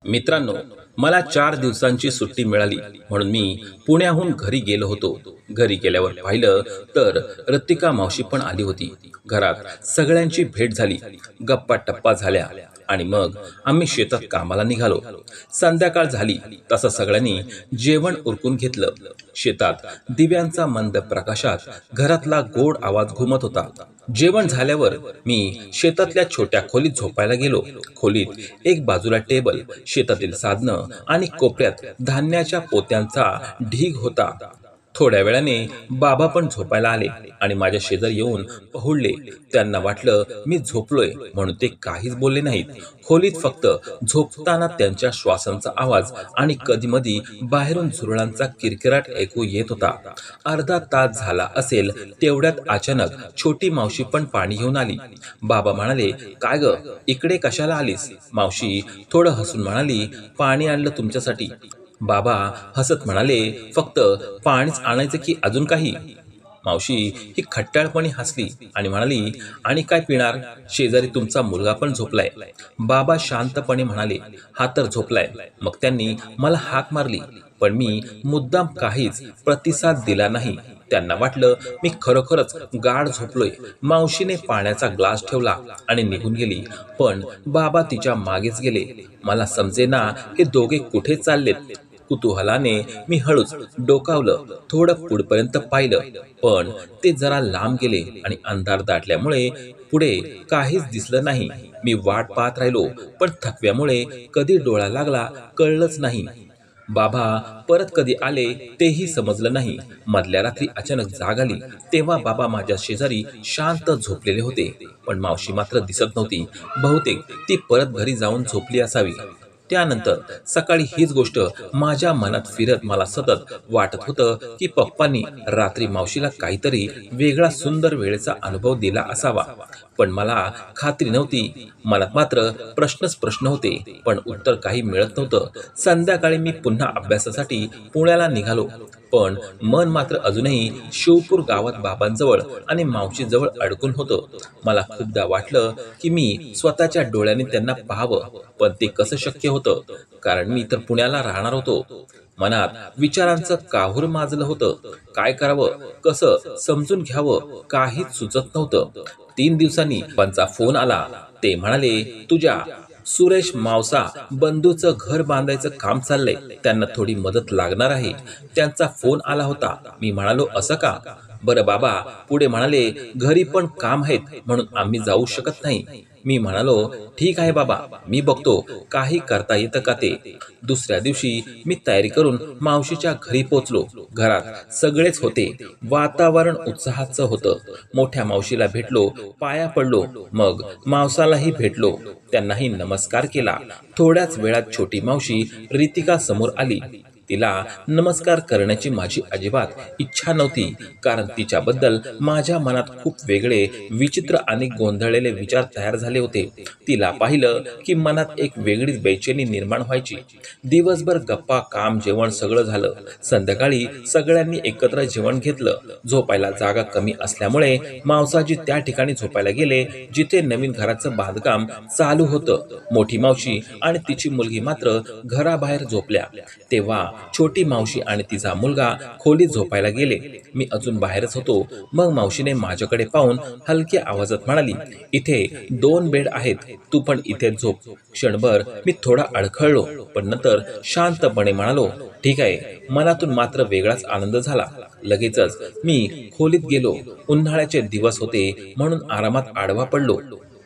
मित्रांनो, मला 4 दिवसांची सुट्टी मिळाली म्हणून मी पुण्याहून घरी गेलो होतो. घरी गेल्यावर पाहिलं तर रतिका मावशी पण आली होती. घरात सगळ्यांची भेट झाली, गप्पा टप्पा झाल्या आणि मग आम्ही शेतात कामाला निघालो. संध्याकाळ झाली तसं सगळ्यांनी जेवण उरकून घेतलं. शेतात दिव्यांचा मंद प्रकाशात घरातला गोड आवाज घुमत होता. जेवण झाल्यावर मी शेतातल्या छोट्या खोलीत झोपायला गेलो. खोलीत एक बाजूला टेबल, शेतातील साधनं आणि कोपऱ्यात धान्याच्या पोत्यांचा ढीग होता. थोड्या वेळाने बाबा पण झोपायला आले आणि माझ्या शेजारी येऊन पहुडले. त्यांना वाटलं मी झोपलोय म्हणून ते काहीच बोलले नाहीत. खोलीत फक्त झोपताना त्यांच्या श्वासांचा आवाज आणि कधीमधी बाहेरून झुरळांचा किरकिराट ऐकू येत होता. अर्धा तास झाला असेल तेवढ्यात अचानक छोटी मावशी पण पाणी घेऊन आली. बाबा म्हणाले, काय ग, इकडे कशाला आलीस? मावशी थोडं हसून म्हणाली, पाणी आणलं तुमच्यासाठी. बाबा हसत म्हणाले, फक्त पाणीच आणायचं की अजून काही? मावशी ही खट्टाळपणे हसली आणि म्हणाली, आणि काय पिणार? शेजारी तुमचा मुलगा पण झोपलाय. बाबा शांतपणे म्हणाले, हा तर झोपलाय. मग त्यांनी मला हाक मारली पण मी मुद्दाम काहीच प्रतिसाद दिला नाही. त्यांना वाटलं मी खरोखरच गाढ झोपलोय. मावशीने पाण्याचा ग्लास ठेवला आणि निघून गेली. पण बाबा तिच्या मागेच गेले. मला समजेना हे दोघे कुठे चाललेत. कुतूहलाने मी हळूच डोकावलं. थोडं पुढपर्यंत पाहिलं पण ते जरा लांब गेले आणि अंधार दाटल्यामुळे पुढे काहीच दिसलं नाही. मी वाट पाहत राहिलो पण थकव्यामुळे कधी डोळा लागला कळलंच नाही. बाबा परत कधी आले तेही समजलं नाही. मधल्या रात्री अचानक जाग आली तेव्हा बाबा माझ्या शेजारी शांत झोपलेले होते. पण मावशी मात्र दिसत नव्हती. बहुतेक ती परत घरी जाऊन झोपली असावी. त्यानंतर सकाळी हीच गोष्ट माझ्या मनात फिरत मला सतत वाटत होतं की पप्पांनी रात्री मावशीला काहीतरी वेगळा सुंदर वेळेचा अनुभव दिला असावा. पण मला खात्री नव्हती. मनात मात्र प्रश्नच प्रश्न होते पण उत्तर काही मिळत नव्हतं. संध्याकाळी मी पुन्हा अभ्यासासाठी पुण्याला निघालो पण मन मात्र अजूनही शिवपूर गावात बाबांजवळ आणि मावशीजवळ अडकून होतं. मला खूपदा वाटलं की मी स्वतःच्या डोळ्यांनी त्यांना पाहावं पण ते कसं शक्य होतं, कारण मी तर पुण्याला राहणार होतो. मनात विचारांचं काहूर माजलं होतं. काय करावं, कसं समजून घ्यावं काहीच सुचत नव्हतं. 3 दिवसांनी पप्पांचा फोन आला. ते म्हणाले, तुझ्या सुरेश मावसा बंधूचं घर बांधायचं काम चाललंय, त्यांना थोडी मदत लागणार आहे. त्यांचा फोन आला होता. मी म्हणालो, असं का? बरं बाबा पुढे म्हणाले, घरी पण काम आहेत म्हणून आम्ही जाऊ शकत नाही. मी म्हणालो, ठीक आहे बाबा, मी बघतो काही करता येतं का ते. दुसऱ्या दिवशी मी तयारी करून मावशीच्या घरी पोचलो. घरात सगळेच होते. वातावरण उत्साहाचं होतं. मोठ्या मावशीला भेटलो, पाया पडलो. मग मावसालाही भेटलो, त्यांनाही नमस्कार केला. थोड्याच वेळात छोटी मावशी रितिका समोर आली. तिला नमस्कार करण्याची माझी अजिबात इच्छा नव्हती, कारण तिच्याबद्दल माझ्या मनात खूप वेगळे, विचित्र आणि गोंधळलेले विचार तयार झाले होते. तिला पाहिलं की मनात एक वेगळीच बेचैनी निर्माण व्हायची. दिवसभर गप्पा, काम, जेवण सगळं झालं. संध्याकाळी सगळ्यांनी एकत्र जेवण घेतलं. झोपायला जागा कमी असल्यामुळे मावसाजी त्या ठिकाणी झोपायला गेले जिथे नवीन घराचं बांधकाम चालू होतं. मोठी मावशी आणि तिची मुलगी मात्र घराबाहेर झोपल्या. तेव्हा छोटी मावशी आणि तिचा मुलगा खोलीत झोपायला गेले. मी अजून बाहेरच होतो. मग मावशीने माझ्याकडे पाहून हलक्या आवाजात म्हणाली, इथे 2 बेड आहेत, तू पण इथे झोप. क्षणभर मी थोडा अडखळलो पण नंतर शांतपणे म्हणालो, ठीक आहे. मनातून मात्र वेगळाच आनंद झाला. लगेचच मी खोलीत गेलो. उन्हाळ्याचे दिवस होते म्हणून आरामात आडवा पडलो.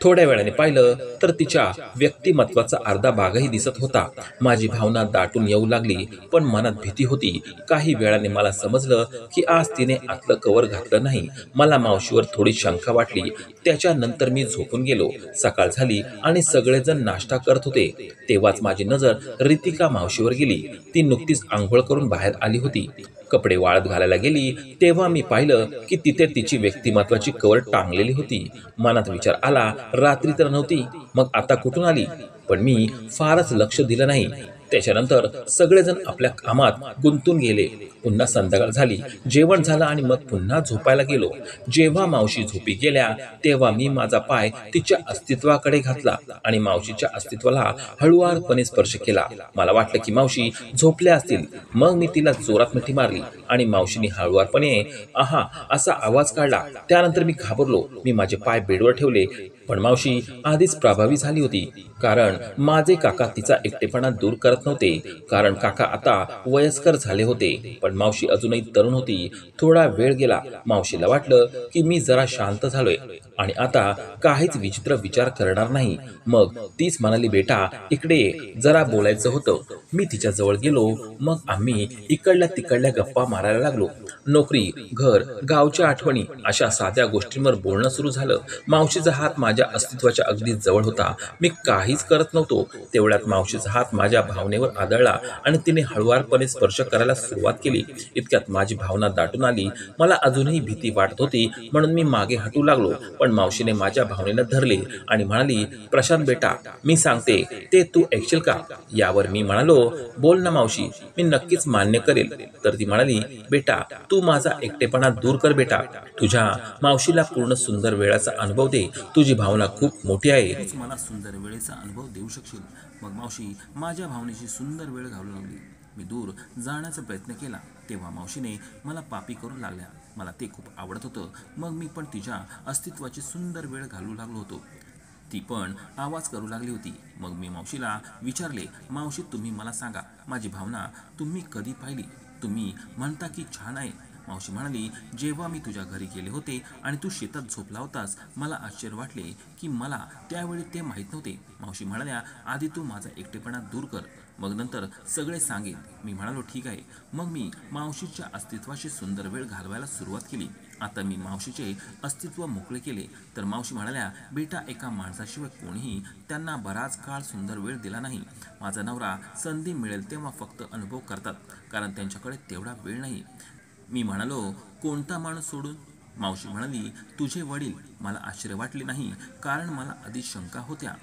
थोड्या वेळाने पाहिलं तर तिच्या व्यक्तिमत्वाचा अर्धा भागही दिसत होता. माझी भावना दाटून येऊ लागली पण मनात भीती होती. काही वेळाने मला समजलं की आज तिने आतलं कवर घातलं नाही. मला मावशीवर थोडी शंका वाटली. त्याच्यानंतर मी झोपून गेलो. सकाळ झाली आणि सगळेजण नाश्ता करत होते. तेव्हाच माझी नजर रितिका मावशीवर गेली. ती नुकतीच आंघोळ करून बाहेर आली होती. कपडे वाळत घालायला गेली तेव्हा मी पाहिलं की तिथे तिची व्यक्तिमत्वाची कवर टांगलेली होती. मनात विचार आला, रात्री तर नव्हती, मग आता कुठून आली? पण मी फारच लक्ष दिलं नाही. त्याच्यानंतर सगळेजण आपल्या कामात गुंतून गेले. पुन्हा संध्याकाळ झाली, जेवण झालं आणि मग पुन्हा झोपायला गेलो. जेव्हा मावशी झोपी गेल्या तेव्हा मी माझा पाय तिच्या अस्तित्वाकडे घातला आणि मावशीच्या अस्तित्वाला हळुवारपणे स्पर्श केला. मला वाटलं की मावशी झोपल्या असतील. मग मी तिला जोरात मिठी मारली आणि मावशीने हळुवारपणे आहा असा आवाज काढला. त्यानंतर मी घाबरलो. मी माझे पाय बेडवर ठेवले, पण मावशी आधीच प्रभावी झाली होती. कारण माझे काका तिचा एकटेपणा दूर करत नव्हते. कारण काका आता वयस्कर झाले होते, पण मावशी अजूनही तरुण होती. थोडा वेळ गेला. मावशीला वाटलं की मी जरा शांत झालोय आणि आता काहीच विचित्र विचार करणार नाही. मग तीच म्हणाली, बेटा इकडे ये, जरा बोलायचं होतं. मी तिच्या जवळ गेलो. मग आम्ही इकडल्या तिकडल्या गप्पा मारायला लागलो. नोकरी, घर, गावच्या आठवणी अशा साध्या गोष्टींवर बोलणं सुरू झालं. मावशीचा हात माझ्या अस्तित्वाच्या अगदी जवळ होता. मी काहीच करत नव्हतो. तेवढ्यात मावशीचा हात माझ्या भावनेवर आदळला आणि तिने हळुवारपणे स्पर्श करायला सुरुवात केली. इतक्यात माझी भावना दाटून आली. मला अजूनही भीती वाटत होती, म्हणून मी मागे हटू लागलो. पण मावशीने माझ्या भावनेला धरले आणि म्हणाली, प्रशांत बेटा, मी सांगते ते तू ऐकशील का? यावर मी म्हणालो, बोल ना मावशी, मी नक्कीच मान्य करेल. तर ती म्हणाली, बेटा तू माझा एकटेपणा दूर कर बेटा. तुझ्या मावशीला पूर्ण सुंदर वेळाचा अनुभव दे. तुझी भावना खूप मोठी आहे. तूच मला सुंदर वेळेचा अनुभव देऊ शकशील. मग मावशी माझ्या भावनेशी सुंदर वेळ घालू लागली. मी दूर जाण्याचा प्रयत्न केला तेव्हा मावशीने मला पापी करू लागल्या. मला ते खूप आवडत होतं. मग मी पण तिच्या अस्तित्वाची सुंदर वेळ घालू लागलो होतो. ती पण आवाज करू लागली होती. मग मी मावशीला विचारले, मावशी तुम्ही मला सांगा, माझी भावना तुम्ही कधी पाहिली? तुम्ही म्हणता की छान आहे. मावशी म्हणाली, जेव्हा मी तुझ्या घरी गेले होते आणि तू शेतात झोपला होतास, मला आश्चर्य वाटले की मला त्यावेळी ते माहीत नव्हते. मावशी म्हणाल्या, आधी तू माझा एकटेपणा दूर कर, मग नंतर सगळे सांगेन. मी म्हणालो, ठीक आहे. मग मी मावशीच्या अस्तित्वाशी सुंदर वेळ घालवायला सुरुवात केली. आता मी मावशीचे अस्तित्व मोकळे केले. तर मावशी म्हणाल्या, बेटा एका माणसाशिवाय कोणीही त्यांना बराच काळ सुंदर वेळ दिला नाही. माझा नवरा संधी मिळेल तेव्हा फक्त अनुभव करतात, कारण त्यांच्याकडे तेवढा वेळ नाही. मी म्हणालो, कोणता माणूस सोडून? मावशी म्हणाली, तुझे वडील. मला आश्चर्य वाटले नाही, कारण मला आधी शंका होत्या.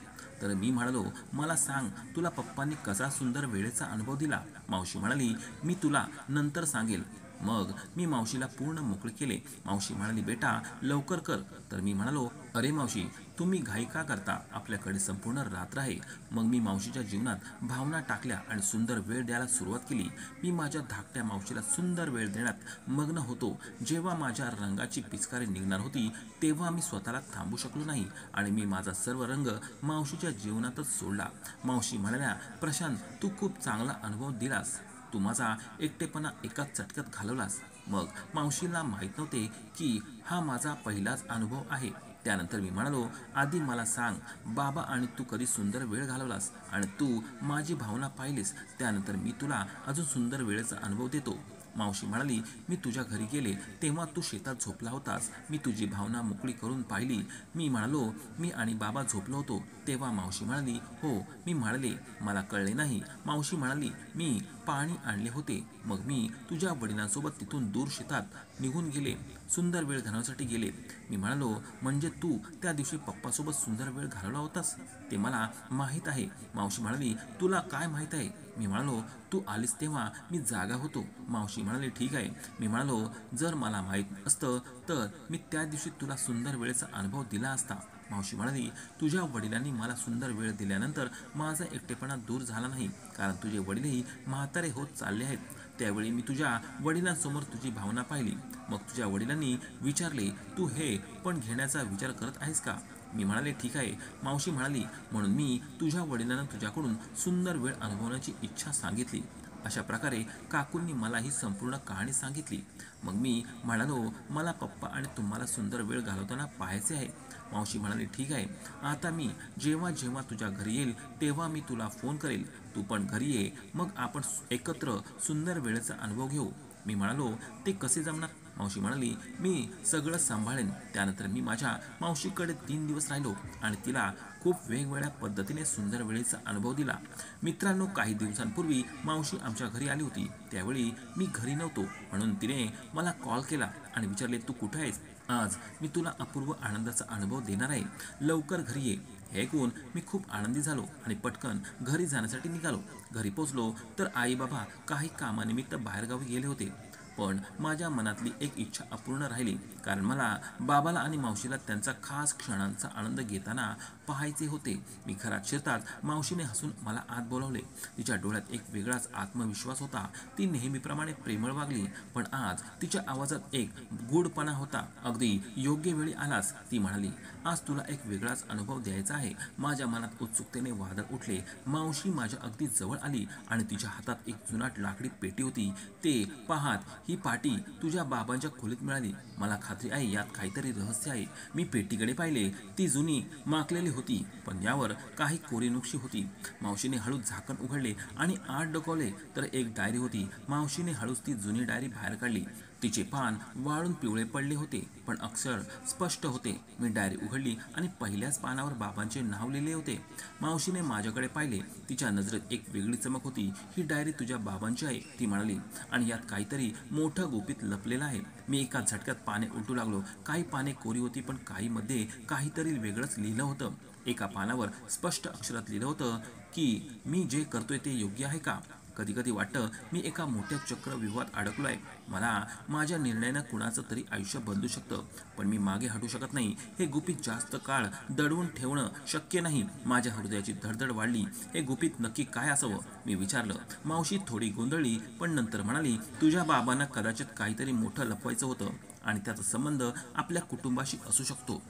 तर मी म्हणालो, मला सांग, तुला पप्पांनी कसा सुंदर वेळेचा अनुभव दिला? मावशी म्हणाली, मी तुला नंतर सांगेल. मग मी मावशीला पूर्ण मोकळे केले. मावशी म्हणाली, बेटा लवकर कर. तर मी म्हणालो, अरे मावशी, तुम्ही घाई का करता? आपल्याकडे संपूर्ण रात्र आहे. मग मी मावशीच्या जीवनात भावना टाकल्या आणि सुंदर वेळ द्यायला सुरुवात केली. मी माझ्या धाकट्या मावशीला सुंदर वेळ देण्यात मग्न होतो. जेव्हा माझ्या रंगाची पिचकारी निघणार होती तेव्हा मी स्वतःला थांबू शकलो नाही आणि मी माझा सर्व रंग मावशीच्या जीवनातच सोडला. मावशी म्हणाल्या, प्रशांत तू खूप चांगला अनुभव दिलास. तू माझा एकटेपणा एकाच चटक्यात घालवलास. मग मावशीला माहीत नव्हते की हा माझा पहिलाच अनुभव आहे. त्यानंतर मी म्हणालो, आधी मला सांग, बाबा आणि तू कधी सुंदर वेळ घालवलास आणि तू माझी भावना पाहिलीस. त्यानंतर मी तुला अजून सुंदर वेळेचा अनुभव देतो. मावशी म्हणाली, मी तुझ्या घरी गेले तेव्हा तू शेतात झोपला होतास. मी तुझी भावना मोकळी करून पाहिली. मी म्हणालो, मी आणि बाबा झोपलो होतो. तेव्हा मावशी म्हणाली, हो. मी म्हणाले, मला कळले नाही. मावशी म्हणाली, मी पाणी आणले होते. मग मी तुझ्या वडिलांसोबत तिथून दूर शेतात निघून गेले, सुंदर वेळ घालवण्यासाठी गेले. मी म्हणालो, म्हणजे तू त्या दिवशी पप्पासोबत सुंदर वेळ घालवला होतास? ते मला माहीत आहे. मावशी म्हणाली, तुला काय माहीत आहे? मी म्हणालो, तू आलीस तेव्हा मी जागा होतो. मावशी म्हणाली, ठीक आहे. मी म्हणालो, जर मला माहीत असतं तर मी त्या दिवशी तुला सुंदर वेळेचा अनुभव दिला असता. मावशी म्हणाली, तुझ्या वडिलांनी मला सुंदर वेळ दिल्यानंतर माझा एकटेपणा दूर झाला नाही, कारण तुझे वडीलही म्हातारे होत चालले आहेत. त्यावेळी मी तुझ्या वडिलांसमोर तुझी भावना पाहिली. मग तुझ्या वडिलांनी विचारले, तू हे पण घेण्याचा विचार करत आहेस का? मी म्हणाले, ठीक आहे. मावशी म्हणाली, म्हणून मी तुझ्या वडिलांना तुझ्याकडून सुंदर वेळ अनुभवण्याची इच्छा सांगितली. अशा प्रकारे काकूंनी मला ही संपूर्ण कहाणी सांगितली. मग मी म्हणालो, मला पप्पा आणि तुम्हाला सुंदर वेळ घालवताना पाहायचे आहे. मावशी म्हणाली, ठीक आहे. आता मी जेव्हा जेव्हा तुझ्या घरी येईल तेव्हा मी तुला फोन करेल. तू पण घरी ये, मग आपण एकत्र सुंदर वेळेचा अनुभव घेऊ. मी म्हणालो, ते कसे जमणार? मावशी म्हणाली, मी सगळं सांभाळेन. त्यानंतर मी माझ्या मावशीकडे 3 दिवस राहिलो आणि तिला खूप वेगवेगळ्या पद्धतीने सुंदर वेळेचा अनुभव दिला. मित्रांनो, काही दिवसांपूर्वी मावशी आमच्या घरी आली होती. त्यावेळी मी घरी नव्हतो, म्हणून तिने मला कॉल केला आणि विचारले, तू कुठे आहेस? आज मी तुला अपूर्व आनंदाचा अनुभव देणार आहे, लवकर घरी ये. हे ऐकून मी खूप आनंदी झालो आणि पटकन घरी जाण्यासाठी निघालो. घरी पोचलो तर आई बाबा काही कामानिमित्त बाहेरगावी गेले होते. पण माझ्या मनातली एक इच्छा अपूर्ण राहिली, कारण मला बाबाला आणि मावशीला त्यांचा खास क्षणांचा आनंद घेताना पाहायचे होते. मी घरात शिरताच मावशीने हसून मला आत बोलावले. तिच्या डोळ्यात एक वेगळाच आत्मविश्वास होता. ती नेहमीप्रमाणे प्रेमळ वागली, पण आज तिच्या आवाजात एक गूढपणा होता. अगदी योग्य वेळी आलास, ती म्हणाली. आज तुला एक वेगळाच अनुभव द्यायचा आहे. माझ्या मनात उत्सुकतेने वादळ उठले. मावशी माझ्या अगदी जवळ आली आणि तिच्या हातात एक जुनाट लाकडी पेटी होती. ते पाहत, ही पाटी तुझ्या बाबांच्या खोलीत मिळाली. मला खात्री आहे यात काहीतरी रहस्य आहे. मी पेटीकडे पाहिले. ती जुनी माकलेली होती, पण यावर काही कोरी नुकशी होती. मावशीने हळूच झाकण उघडले आणि आत डोकावले तर एक डायरी होती. मावशीने हळूच ती जुनी डायरी बाहेर काढली. तिचे पान वाळून पिवळे पडले होते, पण अक्षर स्पष्ट होते. मी डायरी उघडली आणि पहिल्याच पानावर बाबांचे नाव लिहिले होते. मावशीने माझ्याकडे पाहिले. तिच्या नजरेत एक वेगळी चमक होती. ही डायरी तुझ्या बाबांची आहे, ती म्हणाली, आणि यात काहीतरी मोठं गुपित लपलेलं आहे. मी एका झटक्यात पाने उलटू लागलो. काही पाने कोरी होती, पण काही मध्ये काहीतरी वेगळंच लिहिलं होतं. एका पानावर स्पष्ट अक्षरात लिहिलं होतं की मी जे करतोय ते योग्य आहे का. कधी कधी वाटतं मी एका मोठ्या चक्रव्यूहात अडकलो आहे. मला माझ्या निर्णयानं कुणाचं तरी आयुष्य बदलू शकतं, पण मी मागे हटू शकत नाही. हे गुपित जास्त काळ दडवून ठेवणं शक्य नाही. माझ्या हृदयाची धडधड वाढली. हे गुपित नक्की काय असावं, मी विचारलं. मावशी थोडी गोंधळली, पण नंतर म्हणाली, तुझ्या बाबांना कदाचित काहीतरी मोठं लपवायचं होतं आणि त्याचा संबंध आपल्या कुटुंबाशी असू शकतो.